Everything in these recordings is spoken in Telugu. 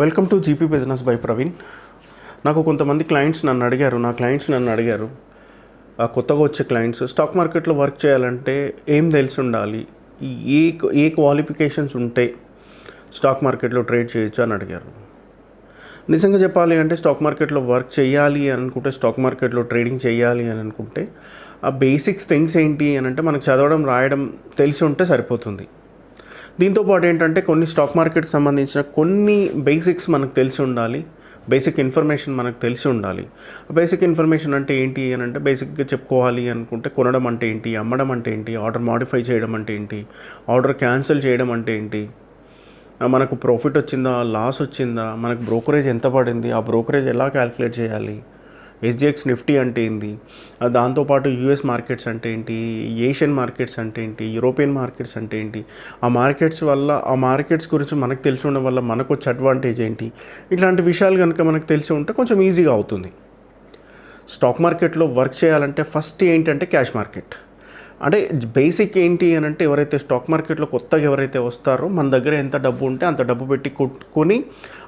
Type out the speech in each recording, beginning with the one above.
Welcome to GP business by Praveen. నాకు కొంతమంది క్లయింట్స్ నన్ను అడిగారు కొత్తగా వచ్చే క్లయింట్స్ స్టాక్ మార్కెట్లో వర్క్ చేయాలంటే ఏం తెలిసి ఉండాలి, ఏ క్వాలిఫికేషన్స్ ఉంటే స్టాక్ మార్కెట్లో ట్రేడ్ చేయొచ్చు అని అడిగారు. నిజంగా చెప్పాలి అంటే స్టాక్ మార్కెట్లో వర్క్ చేయాలి అని అనుకుంటే, స్టాక్ మార్కెట్లో ట్రేడింగ్ చేయాలి అని అనుకుంటే ఆ బేసిక్స్ థింగ్స్ ఏంటి అని అంటే మనకు చదవడం రాయడం తెలిసి ఉంటే సరిపోతుంది. దీంతోపాటు ఏంటంటే కొన్ని స్టాక్ మార్కెట్కి సంబంధించిన కొన్ని బేసిక్స్ మనకు తెలిసి ఉండాలి, బేసిక్ ఇన్ఫర్మేషన్ మనకు తెలిసి ఉండాలి. బేసిక్ ఇన్ఫర్మేషన్ అంటే ఏంటి అని అంటే బేసిక్గా చెప్పుకోవాలి అనుకుంటే కొనడం అంటే ఏంటి, అమ్మడం అంటే ఏంటి, ఆర్డర్ మాడిఫై చేయడం అంటే ఏంటి, ఆర్డర్ క్యాన్సిల్ చేయడం అంటే ఏంటి, మనకు ప్రాఫిట్ వచ్చిందా లాస్ వచ్చిందా, మనకు బ్రోకరేజ్ ఎంత పడింది, ఆ బ్రోకరేజ్ ఎలా క్యాలిక్యులేట్ చేయాలి, ఎస్జిఎక్స్ నిఫ్టీ అంటే ఏంటి, దాంతోపాటు యూఎస్ మార్కెట్స్ అంటే ఏంటి, ఏషియన్ మార్కెట్స్ అంటే ఏంటి, యూరోపియన్ మార్కెట్స్ అంటే ఏంటి, ఆ మార్కెట్స్ గురించి మనకు తెలిసి ఉండడం వల్ల మనకు వచ్చే అడ్వాంటేజ్ ఏంటి, ఇట్లాంటి విషయాలు కనుక మనకు తెలిసి ఉంటే కొంచెం ఈజీగా అవుతుంది. స్టాక్ మార్కెట్లో వర్క్ చేయాలంటే ఫస్ట్ ఏంటంటే క్యాష్ మార్కెట్ అంటే బేసిక్ ఏంటి అని అంటే ఎవరైతే స్టాక్ మార్కెట్లో కొత్తగా ఎవరైతే వస్తారో మన దగ్గర ఎంత డబ్బు ఉంటే అంత డబ్బు పెట్టి కొట్టుకొని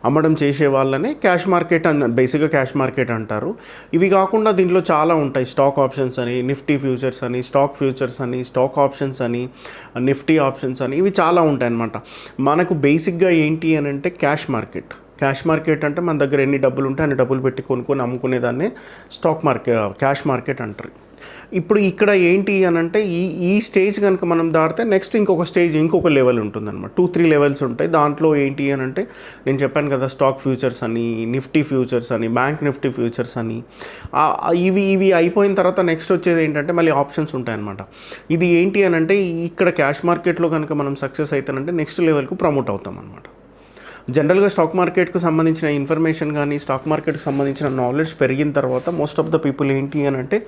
అమ్మడం చేసే వాళ్ళనే క్యాష్ మార్కెట్ బేసిక్గా క్యాష్ మార్కెట్ అంటారు. ఇవి కాకుండా దీంట్లో చాలా ఉంటాయి. స్టాక్ ఆప్షన్స్ అని, నిఫ్టీ ఫ్యూచర్స్ అని, స్టాక్ ఫ్యూచర్స్ అని, స్టాక్ ఆప్షన్స్ అని, నిఫ్టీ ఆప్షన్స్ అని, ఇవి చాలా ఉంటాయి అన్నమాట. మనకు బేసిక్గా ఏంటి అని అంటే క్యాష్ మార్కెట్ అంటే మన దగ్గర ఎన్ని డబ్బులు ఉంటే అన్ని డబ్బులు పెట్టి కొనుక్కొని అమ్ముకునేదాన్ని క్యాష్ మార్కెట్ అంటారు. ఇప్పుడు ఇక్కడ ఏంటి అని అంటే ఈ స్టేజ్ కనుక మనం దాటితే నెక్స్ట్ ఇంకొక లెవెల్ ఉంటుందన్నమాట. 2-3 లెవెల్స్ ఉంటాయి. దాంట్లో ఏంటి అని అంటే నేను చెప్పాను కదా, స్టాక్ ఫ్యూచర్స్ అని, నిఫ్టీ ఫ్యూచర్స్ అని, బ్యాంక్ నిఫ్టీ ఫ్యూచర్స్ అని, ఇవి అయిపోయిన తర్వాత నెక్స్ట్ వచ్చేది ఏంటంటే మళ్ళీ ఆప్షన్స్ ఉంటాయన్నమాట. ఇది ఏంటి అని అంటే ఇక్కడ క్యాష్ మార్కెట్లో కనుక మనం సక్సెస్ అవుతానంటే నెక్స్ట్ లెవెల్కు ప్రమోట్ అవుతాం అన్నమాట. జనరల్గా స్టాక్ మార్కెట్కు సంబంధించిన ఇన్ఫర్మేషన్ కానీ స్టాక్ మార్కెట్కి సంబంధించిన నాలెడ్జ్ పెరిగిన తర్వాత మోస్ట్ ఆఫ్ ద పీపుల్ ఏంటి అని అంటే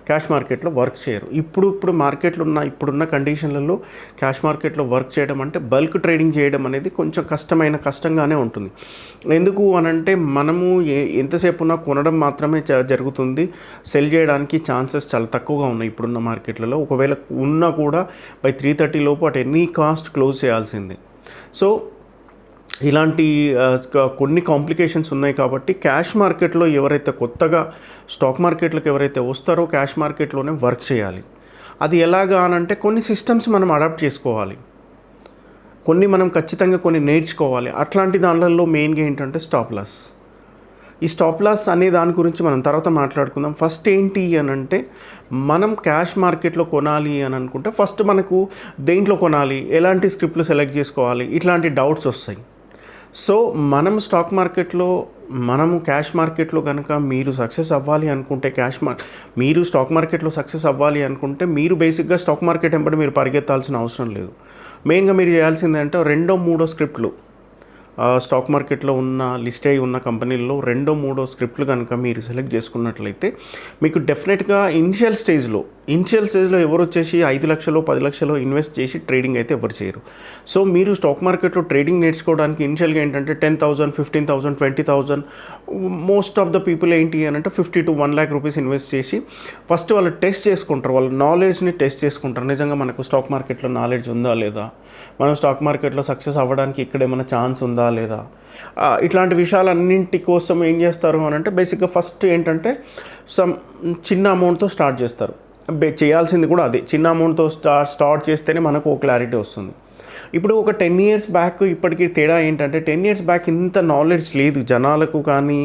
క్యాష్ మార్కెట్లో వర్క్ చేయరు. ఇప్పుడు మార్కెట్లో ఇప్పుడున్న కండిషన్లలో క్యాష్ మార్కెట్లో వర్క్ చేయడం అంటే బల్క్ ట్రేడింగ్ చేయడం అనేది కొంచెం కష్టంగానే ఉంటుంది. ఎందుకు అని అంటే మనము ఎంతసేపు ఉన్నా కొనడం మాత్రమే జరుగుతుంది. సెల్ చేయడానికి ఛాన్సెస్ చాలా తక్కువగా ఉన్నాయి ఇప్పుడున్న మార్కెట్లలో. ఒకవేళ ఉన్నా కూడా బై 3:30 లోపు అట్ ఎనీ కాస్ట్ క్లోజ్ చేయాల్సిందే. సో ఇలాంటి కొన్ని కాంప్లికేషన్స్ ఉన్నాయి. కాబట్టి క్యాష్ మార్కెట్లో ఎవరైతే కొత్తగా స్టాక్ మార్కెట్లకు ఎవరైతే వస్తారో క్యాష్ మార్కెట్లోనే వర్క్ చేయాలి. అది ఎలాగా అనంటే కొన్ని సిస్టమ్స్ మనం అడాప్ట్ చేసుకోవాలి, మనం ఖచ్చితంగా కొన్ని నేర్చుకోవాలి. అట్లాంటి దానిలలో మెయిన్గా ఏంటంటే ఈ స్టాప్ లాస్ అనే దాని గురించి మనం తర్వాత మాట్లాడుకుందాం. ఫస్ట్ ఏంటి అని అంటే మనం క్యాష్ మార్కెట్లో కొనాలి అని అనుకుంటే ఫస్ట్ మనకు దేంట్లో కొనాలి, ఎలాంటి స్క్రిప్ట్లు సెలెక్ట్ చేసుకోవాలి, ఇట్లాంటి డౌట్స్ వస్తాయి. సో మనము క్యాష్ మార్కెట్లో కనుక మీరు సక్సెస్ అవ్వాలి అనుకుంటే మీరు స్టాక్ మార్కెట్లో సక్సెస్ అవ్వాలి అనుకుంటే మీరు బేసిక్గా స్టాక్ మార్కెట్ వెంబడి మీరు పరిగెత్తాల్సిన అవసరం లేదు. మెయిన్గా మీరు చేయాల్సింది అంటే 2-3 స్క్రిప్ట్లు స్టాక్ మార్కెట్లో లిస్ట్ అయి ఉన్న కంపెనీల్లో 2-3 స్క్రిప్ట్లు కనుక మీరు సెలెక్ట్ చేసుకున్నట్లయితే మీకు డెఫినెట్గా ఇనిషియల్ స్టేజ్లో ఎవరు వచ్చేసి 5 లక్షలు 10 లక్షలు ఇన్వెస్ట్ చేసి ట్రేడింగ్ అయితే ఎవరు చేయరు. సో మీరు స్టాక్ మార్కెట్లో ట్రేడింగ్ నేర్చుకోవడానికి ఇనిషియల్గా ఏంటంటే 10,000, 15,000, 20,000 మోస్ట్ ఆఫ్ ద పీపుల్ ఏంటి అని అంటే 50 to 1 lakh రూపీస్ ఇన్వెస్ట్ చేసి ఫస్ట్ వాళ్ళు టెస్ట్ చేసుకుంటారు, వాళ్ళ నాలెడ్జ్ని టెస్ట్ చేసుకుంటారు. నిజంగా మనకు స్టాక్ మార్కెట్లో నాలెడ్జ్ ఉందా లేదా, మనం స్టాక్ మార్కెట్లో సక్సెస్ అవ్వడానికి ఇక్కడ ఏమైనా ఛాన్స్ ఉందా లేదా, ఇట్లాంటి విషయాలన్నింటి కోసం ఏం చేస్తారు అని అంటే బేసిక్గా ఫస్ట్ ఏంటంటే చిన్న అమౌంట్తో స్టార్ట్ చేస్తారు. చేయాల్సింది కూడా అదే, చిన్న అమౌంట్తో స్టార్ట్ చేస్తేనే మనకు ఒక క్లారిటీ వస్తుంది. ఇప్పుడు ఒక 10 years బ్యాక్ ఇప్పటికీ తేడా ఏంటంటే 10 years బ్యాక్ ఇంత నాలెడ్జ్ లేదు జనాలకు, కానీ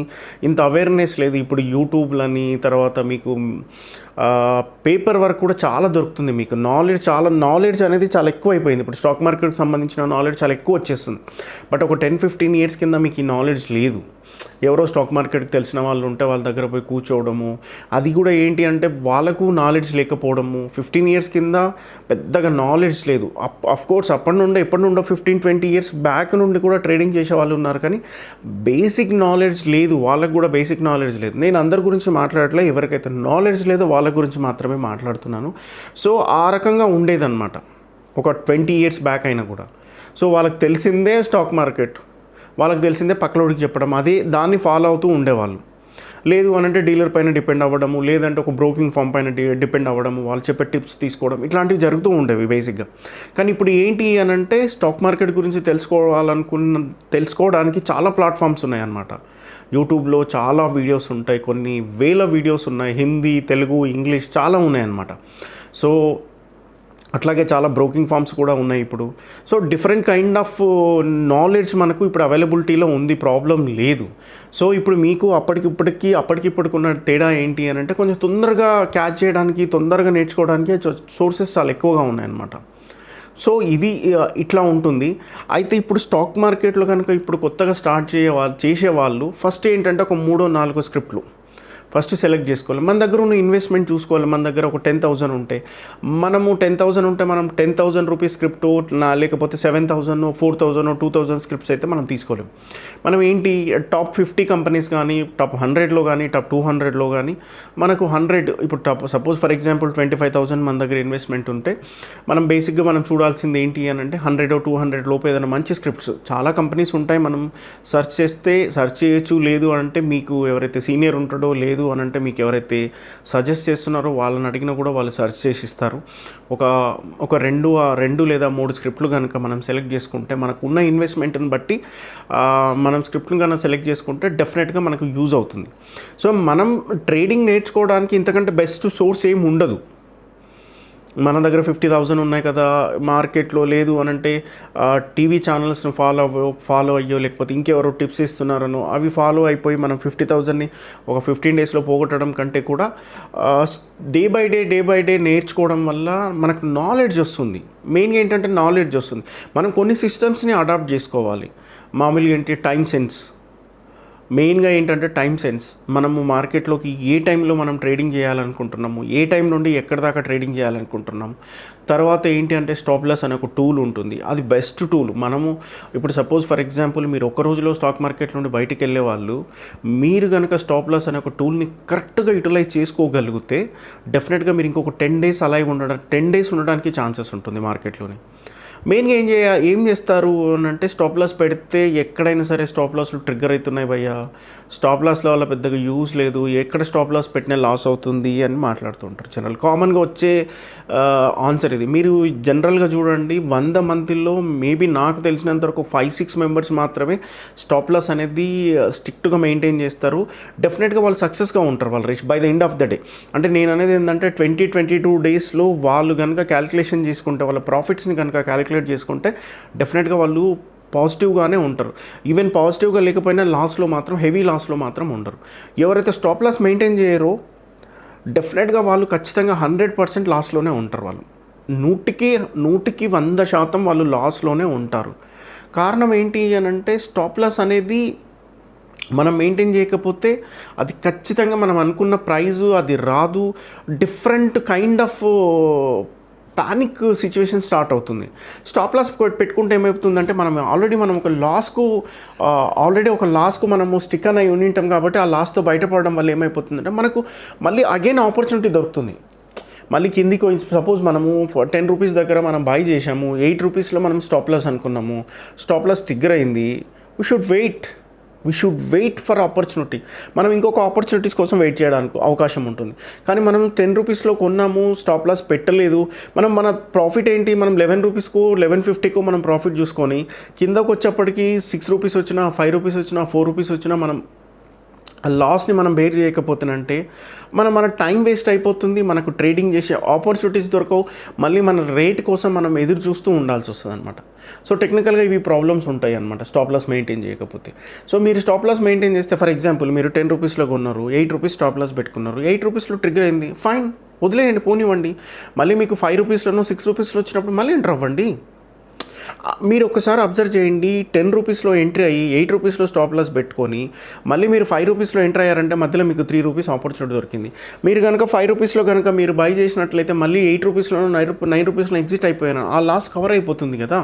ఇంత అవేర్నెస్ లేదు. ఇప్పుడు యూట్యూబ్లని, తర్వాత మీకు పేపర్ వర్క్ కూడా చాలా దొరుకుతుంది. మీకు నాలెడ్జ్ అనేది చాలా ఎక్కువ అయిపోయింది. ఇప్పుడు స్టాక్ మార్కెట్కి సంబంధించిన నాలెడ్జ్ చాలా ఎక్కువ వచ్చేస్తుంది. బట్ ఒక 10-15 years కింద మీకు ఈ నాలెడ్జ్ లేదు. ఎవరో స్టాక్ మార్కెట్కి తెలిసిన వాళ్ళు ఉంటే వాళ్ళ దగ్గర పోయి కూర్చోవడము, అది కూడా ఏంటి అంటే వాళ్ళకు నాలెడ్జ్ లేకపోవడము. 15 years కింద పెద్దగా నాలెడ్జ్ లేదు. అఫ్కోర్స్ ఎప్పటి నుండో 15-20 years బ్యాక్ నుండి కూడా ట్రేడింగ్ చేసే వాళ్ళు ఉన్నారు, కానీ బేసిక్ నాలెడ్జ్ లేదు, వాళ్ళకు కూడా బేసిక్ నాలెడ్జ్ లేదు. నేను అందరి గురించి మాట్లాడట్లే, ఎవరికైతే నాలెడ్జ్ లేదో వాళ్ళ గురించి మాత్రమే మాట్లాడుతున్నాను. సో ఆ రకంగా ఉండేదన్నమాట ఒక 20 years బ్యాక్ అయినా కూడా. సో వాళ్ళకి తెలిసిందే స్టాక్ మార్కెట్, వాళ్ళకి తెలిసిందే పక్కలోడికి చెప్పడం, దాన్ని ఫాలో అవుతూ ఉండేవాళ్ళు. లేదు అనంటే డీలర్ పైన డిపెండ్ అవ్వడము, లేదంటే ఒక బ్రోకింగ్ ఫామ్ పైన డిపెండ్ అవ్వడము, వాళ్ళు చెప్పే టిప్స్ తీసుకోవడం, ఇట్లాంటివి జరుగుతూ ఉండేవి బేసిక్గా. కానీ ఇప్పుడు ఏంటి అనంటే స్టాక్ మార్కెట్ గురించి తెలుసుకోవడానికి చాలా ప్లాట్ఫామ్స్ ఉన్నాయన్నమాట. యూట్యూబ్లో చాలా వీడియోస్ ఉంటాయి, కొన్ని వేల వీడియోస్ ఉన్నాయి, హిందీ, తెలుగు, ఇంగ్లీష్ చాలా ఉన్నాయన్నమాట. సో అట్లాగే చాలా బ్రోకింగ్ ఫామ్స్ కూడా ఉన్నాయి ఇప్పుడు. So different kind of knowledge మనకు ఇప్పుడు అవైలబిలిటీలో ఉంది, ప్రాబ్లం లేదు. సో ఇప్పుడు మీకు అప్పటికిప్పటికి ఉన్న తేడా ఏంటి అని అంటే కొంచెం తొందరగా క్యాచ్ చేయడానికి, తొందరగా నేర్చుకోవడానికి సోర్సెస్ చాలా ఎక్కువగా ఉన్నాయన్నమాట. సో ఇది ఇట్లా ఉంటుంది. అయితే ఇప్పుడు స్టాక్ మార్కెట్లో కనుక ఇప్పుడు కొత్తగా స్టార్ట్ చేసేవాళ్ళు ఫస్ట్ ఏంటంటే ఒక 3-4 స్క్రిప్ట్లు ఫస్ట్ సెలెక్ట్ చేసుకోవాలి. మన దగ్గర ఉన్న ఇన్వెస్ట్మెంట్ చూసుకోవాలి. మన దగ్గర ఒక 10,000 ఉంటే మనము 10,000 ఉంటే మనం 10,000 రూపీస్ స్క్రిప్ట్ లేకపోతే 7,000, 4,000, 2,000 స్క్రిప్ట్స్ అయితే మనం తీసుకోలేం. మనం ఏంటి టాప్ 50 కంపెనీస్ కానీ, టాప్ 100లో కానీ, టాప్ 200లో కానీ మనకు 100 ఇప్పుడు సపోజ్ ఫర్ ఎగ్జాంపుల్ 25,000 మన దగ్గర ఇన్వెస్ట్మెంట్ ఉంటే మనం బేసిక్గా మనం చూడాల్సింది ఏంటి అని అంటే 100-200 లోపు ఏదైనా మంచి స్క్రిప్ట్స్ చాలా కంపెనీస్ ఉంటాయి. మనం సెర్చ్ చేయొచ్చు. లేదు అంటే మీకు ఎవరైతే సీనియర్ ఉంటాడో, లేదు అని అంటే మీకు ఎవరైతే సజెస్ట్ చేస్తున్నారో వాళ్ళని అడిగినా కూడా వాళ్ళు సెర్చ్ చేసి ఇస్తారు. ఒక 2 లేదా 3 స్క్రిప్ట్లు కనుక మనం సెలెక్ట్ చేసుకుంటే మనకు ఉన్న ఇన్వెస్ట్మెంట్ని బట్టి మనం స్క్రిప్ట్ని కనుక సెలెక్ట్ చేసుకుంటే డెఫినెట్గా మనకు యూజ్ అవుతుంది. సో మనం ట్రేడింగ్ నేర్చుకోవడానికి ఇంతకంటే బెస్ట్ సోర్స్ ఏమి ఉండదు. మన దగ్గర 50,000 ఉన్నాయి కదా మార్కెట్లో, లేదు అనంటే టీవీ ఛానల్స్ని ఫాలో అయ్యో లేకపోతే ఇంకెవరో టిప్స్ ఇస్తున్నారనో అవి ఫాలో అయిపోయి మనం 50,000ని ఒక 15 డేస్లో పోగొట్టడం కంటే కూడా డే బై డే నేర్చుకోవడం వల్ల మనకు నాలెడ్జ్ వస్తుంది. మెయిన్గా ఏంటంటే నాలెడ్జ్ వస్తుంది. మనం కొన్ని సిస్టమ్స్ని అడాప్ట్ చేసుకోవాలి. మామూలుగా ఏంటి టైం సెన్స్, మెయిన్గా ఏంటంటే టైం సెన్స్. మనము మార్కెట్లోకి ఏ టైంలో మనం ట్రేడింగ్ చేయాలనుకుంటున్నాము, ఏ టైం నుండి ఎక్కడి దాకా ట్రేడింగ్ చేయాలనుకుంటున్నాము. తర్వాత ఏంటి అంటే స్టాప్ లాస్ అనే ఒక టూల్ ఉంటుంది, అది బెస్ట్ టూల్. మనము ఇప్పుడు సపోజ్ ఫర్ ఎగ్జాంపుల్ మీరు ఒక రోజులో స్టాక్ మార్కెట్ నుండి బయటికి వెళ్ళే వాళ్ళు, మీరు కనుక స్టాప్ లాస్ అనే ఒక టూల్ని కరెక్ట్గా యూటిలైజ్ చేసుకోగలిగితే డెఫినెట్గా మీరు ఇంకొక 10 డేస్ అలైవ్ 10 డేస్ ఉండడానికి ఛాన్సెస్ ఉంటుంది మార్కెట్లోని. మెయిన్గా ఏం చేస్తారు అని అంటే స్టాప్ లాస్ పెడితే ఎక్కడైనా సరే స్టాప్ లాస్లు ట్రిగ్గర్ అవుతున్నాయి భయ్యా, స్టాప్ లాస్లో వల్ల పెద్దగా యూజ్ లేదు, ఎక్కడ స్టాప్ లాస్ పెట్టినా లాస్ అవుతుంది అని మాట్లాడుతుంటారు. జనరల్ కామన్గా వచ్చే ఆన్సర్ ఇది. మీరు జనరల్గా చూడండి 100 మందిలో మేబీ నాకు తెలిసినంత వరకు 5-6 మెంబర్స్ మాత్రమే స్టాప్ లాస్ అనేది స్ట్రిక్ట్గా మెయింటైన్ చేస్తారు. డెఫినెట్గా వాళ్ళు సక్సెస్గా ఉంటారు వాళ్ళు by the end of the day. అంటే నేను అనేది ఏంటంటే 20-22 డేస్లో వాళ్ళు కనుక క్యాలిక్యులేషన్ చేసుకుంటే, వాళ్ళ ప్రాఫిట్స్ని కనుక క్యాలిక్యులేట్ చేసుకుంటే డెఫినెట్గా వాళ్ళు పాజిటివ్గానే ఉంటారు. ఈవెన్ పాజిటివ్గా లేకపోయినా హెవీ లాస్లో మాత్రం ఉండరు. ఎవరైతే స్టాప్ లాస్ మెయింటైన్ చేయరో డెఫినెట్గా వాళ్ళు ఖచ్చితంగా 100% లాస్లోనే ఉంటారు. వాళ్ళు 100కి 100% వాళ్ళు లాస్లోనే ఉంటారు. కారణం ఏంటి అని అంటే స్టాప్ లాస్ అనేది మనం మెయింటైన్ చేయకపోతే అది ఖచ్చితంగా మనం అనుకున్న ప్రైజు అది రాదు. Different kind of panic situation start అవుతుంది. స్టాప్ లాస్ పెట్టుకుంటే ఏమవుతుందంటే మనం ఒక లాస్కు మనము స్టిక్ అయి ఉంటాం కాబట్టి ఆ లాస్తో బయటపడడం వల్ల ఏమైపోతుందంటే మనకు మళ్ళీ అగైన్ ఆపర్చునిటీ దొరుకుతుంది. మళ్ళీ కిందికి సపోజ్ మనము 10 రూపీస్ దగ్గర మనం బై చేసాము, 8 రూపీస్లో మనం స్టాప్ లాస్ అనుకున్నాము, స్టాప్ లాస్ ట్రిగ్గర్ అయింది. We should wait for opportunity. మనం ఇంకొక ఆపర్చునిటీస్ కోసం వెయిట్ చేయడానికి అవకాశం ఉంటుంది. కానీ మనం 10 రూపీస్లో కొన్నాము, స్టాప్ లాస్ పెట్టలేదు, మన ప్రాఫిట్ ఏంటి, మనం 11 రూపీస్కు 11.50కు మనం ప్రాఫిట్ చూసుకొని కిందకు వచ్చేప్పటికి 6 రూపీస్ వచ్చినా, 5 రూపీస్ వచ్చినా, 4 రూపీస్ వచ్చినా మనం ఆ లాస్ని మనం బేర్ చేయకపోతేనంటే మన టైం వేస్ట్ అయిపోతుంది. మనకు ట్రేడింగ్ చేసే ఆపర్చునిటీస్ దొరకవు. మళ్ళీ మన రేట్ కోసం మనం ఎదురు చూస్తూ ఉండాల్సి వస్తుంది అనమాట. సో టెక్నికల్గా ఇవి ప్రాబ్లమ్స్ ఉంటాయి అనమాట స్టాప్ లాస్ మెయింటైన్ చేయకపోతే. సో మీరు స్టాప్ లాస్ మెయింటైన్ చేస్తే ఫర్ ఎగ్జాంపుల్ మీరు 10 రూపీస్లో కొన్నారు, 8 రూపీస్ స్టాప్ లాస్ పెట్టుకున్నారు, 8 రూపీస్లో ట్రిగ్గర్ అయింది, ఫైన్ వదిలేయండి, పోనివ్వండి. మళ్ళీ మీకు 5 రూపీస్లోనో 6 రూపీస్లో వచ్చినప్పుడు మళ్ళీ ఎంటర్ అవ్వండి. మీరు ఒకసారి అబ్జర్వ్ చేయండి, 10 రూపీస్లో ఎంట్రీ అయ్యి 8 రూపీస్లో స్టాప్ లాస్ పెట్టుకొని మళ్ళీ మీరు 5 రూపీస్లో ఎంటర్ అయ్యారంటే మధ్యలో మీకు 3 రూపీస్ ఆపర్చునిటీ దొరికింది. మీరు కనుక 5 రూపీస్లో కనుక మీరు బై చేసినట్లయితే మళ్ళీ 8 రూపీస్లోనో 9 రూపీస్లో ఎగ్జిట్ అయిపోయాను, ఆ లాస్ కవర్ అయిపోతుంది కదా.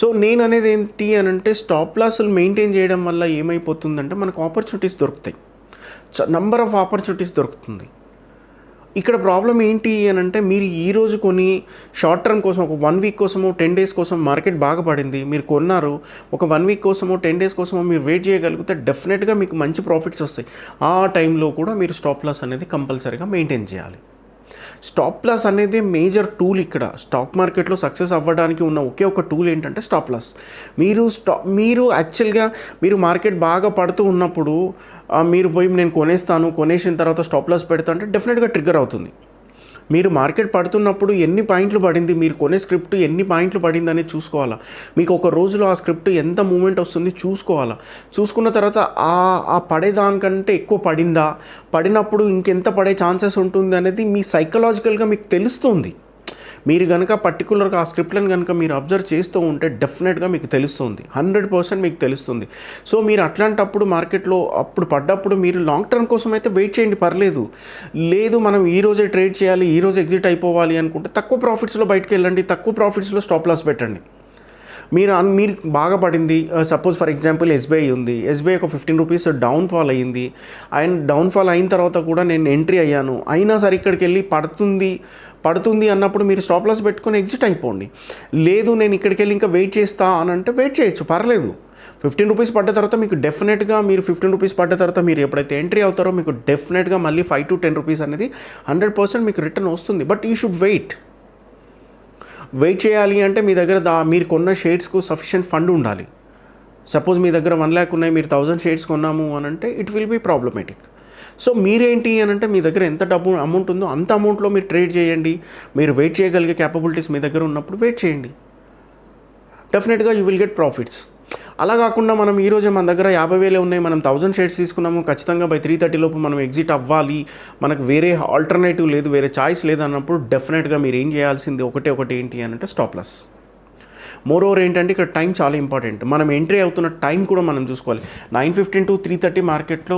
సో నేను అనేది ఏంటి అని అంటే స్టాప్ లాస్లు మెయింటైన్ చేయడం వల్ల ఏమైపోతుందంటే మనకు ఆపర్చునిటీస్ దొరుకుతాయి, నంబర్ ఆఫ్ ఆపర్చునిటీస్ దొరుకుతుంది. ఇక్కడ ప్రాబ్లం ఏంటి అని అంటే, మీరు ఈరోజు కొని షార్ట్ టర్మ్ కోసం ఒక 1 వీక్ కోసమో 10 డేస్ కోసం మార్కెట్ బాగా పడింది, మీరు కొన్నారు. ఒక 1 వీక్ కోసమో 10 డేస్ కోసమో మీరు వెయిట్ చేయగలిగితే డెఫినెట్గా మీకు మంచి ప్రాఫిట్స్ వస్తాయి. ఆ టైంలో కూడా మీరు స్టాప్ లాస్ అనేది కంపల్సరీగా మెయింటైన్ చేయాలి. స్టాప్ లాస్ అనేది మేజర్ టూల్. ఇక్కడ స్టాక్ మార్కెట్లో సక్సెస్ అవ్వడానికి ఉన్న ఒకే ఒక టూల్ ఏంటంటే స్టాప్ లాస్. మీరు యాక్చువల్గా మీరు మార్కెట్ బాగా పడుతూ ఉన్నప్పుడు మీరు పోయి నేను కొనేసిన తర్వాత స్టాప్ లాస్ పెడతా అంటే డెఫినెట్గా ట్రిగ్గర్ అవుతుంది. మీరు మార్కెట్ పడుతున్నప్పుడు ఎన్ని పాయింట్లు పడింది, మీరు కొనే స్క్రిప్ట్ ఎన్ని పాయింట్లు పడింది అనేది చూసుకోవాలా. మీకు ఒక రోజులో ఆ స్క్రిప్ట్ ఎంత మూమెంట్ వస్తుంది చూసుకోవాలా. చూసుకున్న తర్వాత ఆ పడేదానికంటే ఎక్కువ పడినప్పుడు ఇంకెంత పడే ఛాన్సెస్ ఉంటుంది అనేది మీ సైకలాజికల్గా మీకు తెలుస్తుంది. మీరు కనుక పర్టికులర్గా ఆ స్క్రిప్ట్లను కనుక మీరు అబ్జర్వ్ చేస్తూ ఉంటే డెఫినెట్గా మీకు తెలుస్తుంది, 100% మీకు తెలుస్తుంది. సో మీరు అట్లాంటప్పుడు మార్కెట్లో పడ్డప్పుడు మీరు లాంగ్ టర్మ్ కోసం అయితే వెయిట్ చేయండి, పర్లేదు. లేదు మనం ఈరోజే ట్రేడ్ చేయాలి, ఈరోజు ఎగ్జిట్ అయిపోవాలి అనుకుంటే తక్కువ ప్రాఫిట్స్లో బయటకు వెళ్ళండి, తక్కువ ప్రాఫిట్స్లో స్టాప్ లాస్ పెట్టండి. మీరు బాగా పడింది, సపోజ్ ఫర్ ఎగ్జాంపుల్ ఎస్బీఐ ఉంది, ఎస్బీఐ ఒక 15 రూపీస్ డౌన్ఫాల్ అయ్యింది. డౌన్ఫాల్ అయిన తర్వాత కూడా నేను ఎంట్రీ అయ్యాను, అయినా సరే ఇక్కడికి వెళ్ళి పడుతుంది అన్నప్పుడు మీరు స్టాప్ లాస్ పెట్టుకొని ఎగ్జిట్ అయిపోండి. లేదు నేను ఇక్కడికి వెళ్ళి ఇంకా వెయిట్ చేస్తా అని అంటే వెయిట్ చేయొచ్చు, పర్లేదు. 15 రూపీస్ పడ్డ తర్వాత మీకు డెఫినెట్గా మీరు 15 రూపీస్ పడ్డ తర్వాత మీరు ఎప్పుడైతే ఎంట్రీ అవుతారో మీకు డెఫినెట్గా మళ్ళీ 5 to 10 రూపీస్ అనేది 100% మీకు రిటర్న్ వస్తుంది. బట్ యూ షుడ్ వెయిట్ చేయాలి అంటే మీ దగ్గర మీరు కొన్న షేర్స్కు సఫిషియెంట్ ఫండ్ ఉండాలి. సపోజ్ మీ దగ్గర 1 lakh ఉన్నాయి, మీరు 1000 షేర్స్ కొన్నాము అని అంటే it will be problematic. So మీరేంటి అని అంటే మీ దగ్గర ఎంత అమౌంట్ ఉందో అంత అమౌంట్లో మీరు ట్రేడ్ చేయండి. మీరు వెయిట్ చేయగలిగే క్యాపబిలిటీస్ మీ దగ్గర ఉన్నప్పుడు వెయిట్ చేయండి, డెఫినెట్గా యూ విల్ గెట్ ప్రాఫిట్స్. అలా కాకుండా మనం ఈరోజే మన దగ్గర 50,000 ఉన్నాయి, మనం 1000 షేర్స్ తీసుకున్నాము, ఖచ్చితంగా బై 3:30 లోపు మనం ఎగ్జిట్ అవ్వాలి, మనకు వేరే ఆల్టర్నేటివ్ లేదు, వేరే చాయిస్ లేదు అన్నప్పుడు డెఫినెట్గా మీరు ఏం చేయాల్సింది ఒకటి ఏంటి అని అంటే స్టాప్ లాస్. మోర్ ఓవర్ ఏంటంటే ఇక్కడ టైం చాలా ఇంపార్టెంట్. మనం ఎంట్రీ అవుతున్న టైం కూడా మనం చూసుకోవాలి. 9:15 to 3:30 మార్కెట్లో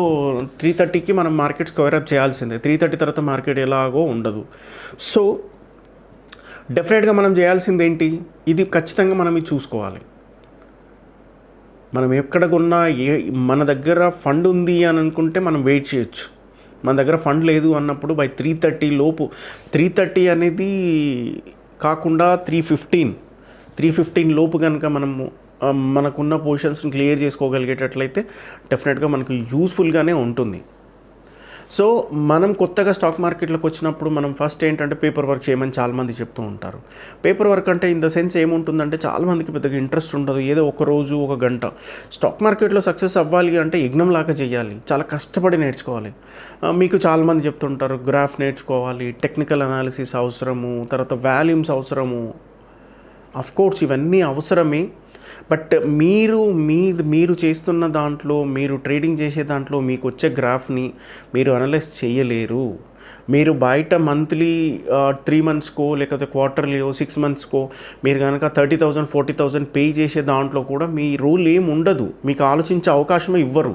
3:30కి మనం మార్కెట్ స్క్వేర్ అప్ చేయాల్సిందే. 3:30 తర్వాత మార్కెట్ ఎలాగో ఉండదు. సో డెఫినెట్గా మనం చేయాల్సింది ఏంటి, ఇది ఖచ్చితంగా మనం ఇది చూసుకోవాలి. మనం ఎక్కడ కొన్నా మన దగ్గర ఫండ్ ఉంది అని అనుకుంటే మనం వెయిట్ చేయొచ్చు. మన దగ్గర ఫండ్ లేదు అన్నప్పుడు బై 3:30 లోపు, 3:30 అనేది కాకుండా 3:15 లోపు కనుక మనకున్న పొజిషన్స్ని క్లియర్ చేసుకోగలిగేటట్లయితే డెఫినెట్గా మనకు యూస్ఫుల్గానే ఉంటుంది. సో మనం కొత్తగా స్టాక్ మార్కెట్లోకి వచ్చినప్పుడు మనం ఫస్ట్ ఏంటంటే పేపర్ వర్క్ చేయమని చాలామంది చెప్తూ ఉంటారు. పేపర్ వర్క్ అంటే ఇన్ ద సెన్స్ ఏముంటుందంటే చాలామందికి పెద్దగా ఇంట్రెస్ట్ ఉండదు. ఏదో ఒక రోజు ఒక గంట స్టాక్ మార్కెట్లో సక్సెస్ అవ్వాలి అంటే యజ్ఞంలాగా చేయాలి, చాలా కష్టపడి నేర్చుకోవాలి. మీకు చాలామంది చెప్తుంటారు గ్రాఫ్ నేర్చుకోవాలి, టెక్నికల్ అనాలిసిస్ అవసరము, తర్వాత వాల్యూమ్స్ అవసరము. అఫ్కోర్స్ ఇవన్నీ అవసరమే. బట్ మీరు చేస్తున్న దాంట్లో, మీరు ట్రేడింగ్ చేసే దాంట్లో మీకు వచ్చే గ్రాఫ్ని మీరు అనలైజ్ చేయలేరు. మీరు బయట మంత్లీ 3 monthsకో లేకపోతే క్వార్టర్లీయో 6 monthsకో మీరు కనుక 30,000 40,000 పే చేసే దాంట్లో కూడా మీ రూల్ ఏం ఉండదు, మీకు ఆలోచించే అవకాశమే ఇవ్వరు.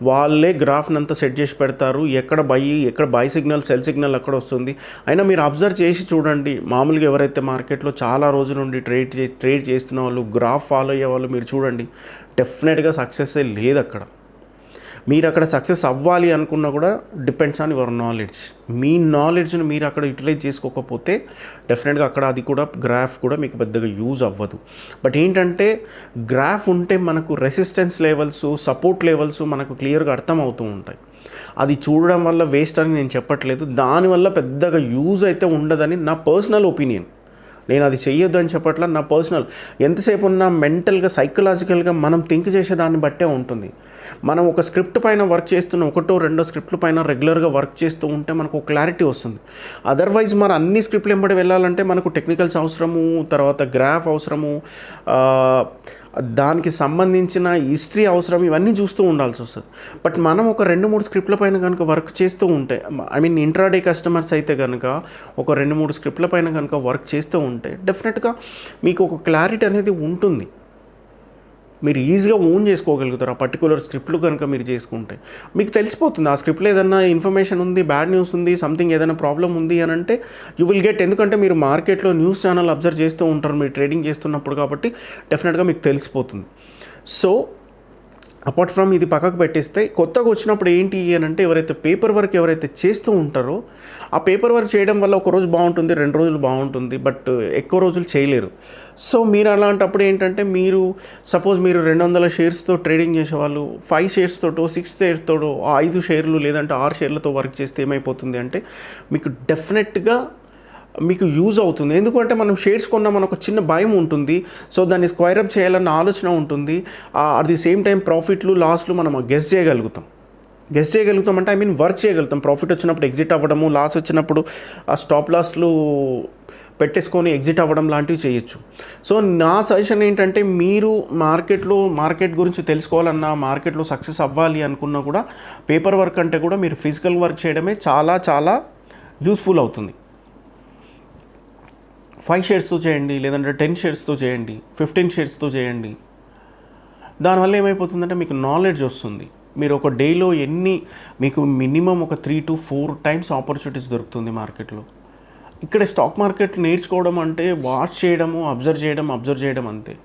వాళ్ళే గ్రాఫ్ని అంతా సెట్ చేసి పెడతారు, ఎక్కడ బై సిగ్నల్ సెల్ సిగ్నల్ ఎక్కడ వస్తుంది. అయినా మీరు అబ్జర్వ్ చేసి చూడండి, మామూలుగా ఎవరైతే మార్కెట్లో చాలా రోజుల నుండి ట్రేడ్ చేస్తున్న వాళ్ళు, గ్రాఫ్ ఫాలో అయ్యే వాళ్ళు మీరు చూడండి, డెఫినెట్గా సక్సెస్సే లేదు అక్కడ. మీరు అక్కడ సక్సెస్ అవ్వాలి అనుకున్నా కూడా డిపెండ్స్ ఆన్ యువర్ నాలెడ్జ్. మీ నాలెడ్జ్ని మీరు అక్కడ యూటిలైజ్ చేసుకోకపోతే డెఫినెట్గా అక్కడ అది కూడా గ్రాఫ్ కూడా మీకు పెద్దగా యూజ్ అవ్వదు. బట్ ఏంటంటే గ్రాఫ్ ఉంటే మనకు రెసిస్టెన్స్ లెవెల్స్, సపోర్ట్ లెవెల్స్ మనకు క్లియర్గా అర్థమవుతూ ఉంటాయి. అది చూడడం వల్ల వేస్ట్ అని నేను చెప్పట్లేదు, దానివల్ల పెద్దగా యూజ్ అయితే ఉండదని నా పర్సనల్ ఒపీనియన్. నేను అది చెయ్యొద్దు అని చెప్పట్లా, నా పర్సనల్. ఎంతసేపు ఉన్నా మెంటల్గా సైకలాజికల్గా మనం థింక్ చేసేదాన్ని బట్టే ఉంటుంది. మనం ఒక స్క్రిప్ట్ పైన వర్క్ చేస్తున్న 1-2 స్క్రిప్ట్ల పైన రెగ్యులర్గా వర్క్ చేస్తూ ఉంటే మనకు ఒక క్లారిటీ వస్తుంది. అదర్వైజ్ మరి అన్ని స్క్రిప్ట్లు వెంబడి వెళ్ళాలంటే మనకు టెక్నికల్స్ అవసరము, తర్వాత గ్రాఫ్ అవసరము, దానికి సంబంధించిన హిస్టరీ అవసరం, ఇవన్నీ చూస్తూ ఉండాల్సి వస్తుంది. బట్ మనం ఒక 2-3 స్క్రిప్ట్ల పైన కనుక వర్క్ చేస్తూ ఉంటే, ఇంట్రాడే కస్టమర్స్ అయితే కనుక ఒక 2-3 స్క్రిప్ట్ల పైన కనుక వర్క్ చేస్తూ ఉంటే డెఫినెట్గా మీకు ఒక క్లారిటీ అనేది ఉంటుంది. మీరు ఈజీగా ఓన్ చేసుకోగలుగుతారు. ఆ పర్టికులర్ స్క్రిప్ట్లు కనుక మీరు చేసుకుంటే మీకు తెలిసిపోతుంది ఆ స్క్రిప్ట్లో ఏదైనా ఇన్ఫర్మేషన్ ఉంది, బ్యాడ్ న్యూస్ ఉంది, సంథింగ్ ఏదైనా ప్రాబ్లం ఉంది అని అంటే యూ విల్ గెట్. ఎందుకంటే మీరు మార్కెట్లో న్యూస్ ఛానల్ అబ్జర్వ్ చేస్తూ ఉంటారు మీరు ట్రేడింగ్ చేస్తున్నప్పుడు, కాబట్టి డెఫినెట్గా మీకు తెలిసిపోతుంది. సో అపార్ట్ ఫ్రమ్ ఇది పక్కకు పెట్టేస్తే కొత్తగా వచ్చినప్పుడు ఏంటి అని అంటే ఎవరైతే పేపర్ వర్క్ ఎవరైతే చేస్తూ ఉంటారో ఆ పేపర్ వర్క్ చేయడం వల్ల ఒక రోజు బాగుంటుంది, 2 రోజులు బాగుంటుంది, బట్ ఎక్కువ రోజులు చేయలేరు. సో మీరు అలాంటప్పుడు ఏంటంటే మీరు సపోజ్ మీరు 200 షేర్స్తో ట్రేడింగ్ చేసేవాళ్ళు 5 షేర్స్తోటో 6 షేర్స్తోటో 5 షేర్లు లేదంటే 6 షేర్లతో వర్క్ చేస్తే ఏమైపోతుంది అంటే మీకు డెఫినెట్గా మీకు యూజ్ అవుతుంది. ఎందుకంటే మనం షేర్స్ కొన్నామని ఒక చిన్న భయం ఉంటుంది. సో దాన్ని స్క్వైర్ అప్ చేయాలన్న ఆలోచన ఉంటుంది. అట్ ది సేమ్ టైం ప్రాఫిట్లు లాస్లు మనం గెస్ చేయగలుగుతాం. అంటే వర్క్ చేయగలుగుతాం. ప్రాఫిట్ వచ్చినప్పుడు ఎగ్జిట్ అవ్వడము, లాస్ వచ్చినప్పుడు ఆ స్టాప్ లాస్లు పెట్టేసుకొని ఎగ్జిట్ అవ్వడం లాంటివి చేయొచ్చు. సో నా సజెషన్ ఏంటంటే మీరు మార్కెట్ గురించి తెలుసుకోవాలన్నా, మార్కెట్లో సక్సెస్ అవ్వాలి అనుకున్నా కూడా పేపర్ వర్క్ అంటే కూడా మీరు ఫిజికల్ వర్క్ చేయడమే చాలా చాలా యూస్ఫుల్ అవుతుంది. 5 షేర్స్తో చేయండి, లేదంటే 10 షేర్స్తో చేయండి, 15 షేర్స్తో చేయండి. దానివల్ల ఏమైపోతుందంటే మీకు నాలెడ్జ్ వస్తుంది. మీరు ఒక డేలో మీకు మినిమం ఒక 3 to 4 టైమ్స్ ఆపర్చునిటీస్ దొరుకుతుంది మార్కెట్లో. ఇక్కడ స్టాక్ మార్కెట్ నేర్చుకోవడం అంటే వాచ్ చేయడము, అబ్జర్వ్ చేయడం అంతే.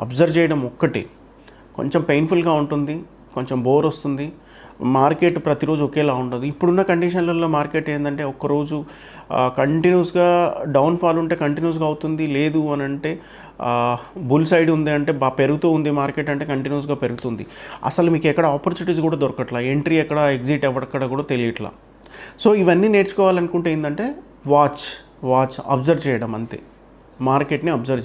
అబ్జర్వ్ చేయడం ఒక్కటే కొంచెం పెయిన్ఫుల్గా ఉంటుంది, కొంచెం బోర్ వస్తుంది. మార్కెట్ ప్రతిరోజు ఒకేలా ఉండదు. ఇప్పుడున్న కండిషన్లలో మార్కెట్ ఏంటంటే ఒక్కరోజు కంటిన్యూస్గా డౌన్ఫాల్ ఉంటే కంటిన్యూస్గా అవుతుంది, లేదు అని అంటే బుల్ సైడ్ ఉంది అంటే పెరుగుతూ ఉంది మార్కెట్ అంటే కంటిన్యూస్గా పెరుగుతుంది. అసలు మీకు ఎక్కడ ఆపర్చునిటీస్ కూడా దొరకట్లా, ఎంట్రీ ఎక్కడ ఎగ్జిట్ ఎక్కడ కూడా తెలియట్లా. సో ఇవన్నీ నేర్చుకోవాలనుకుంటే ఏంటంటే వాచ్ అబ్జర్వ్ చేయడం అంతే. మార్కెట్ని అబ్జర్వ్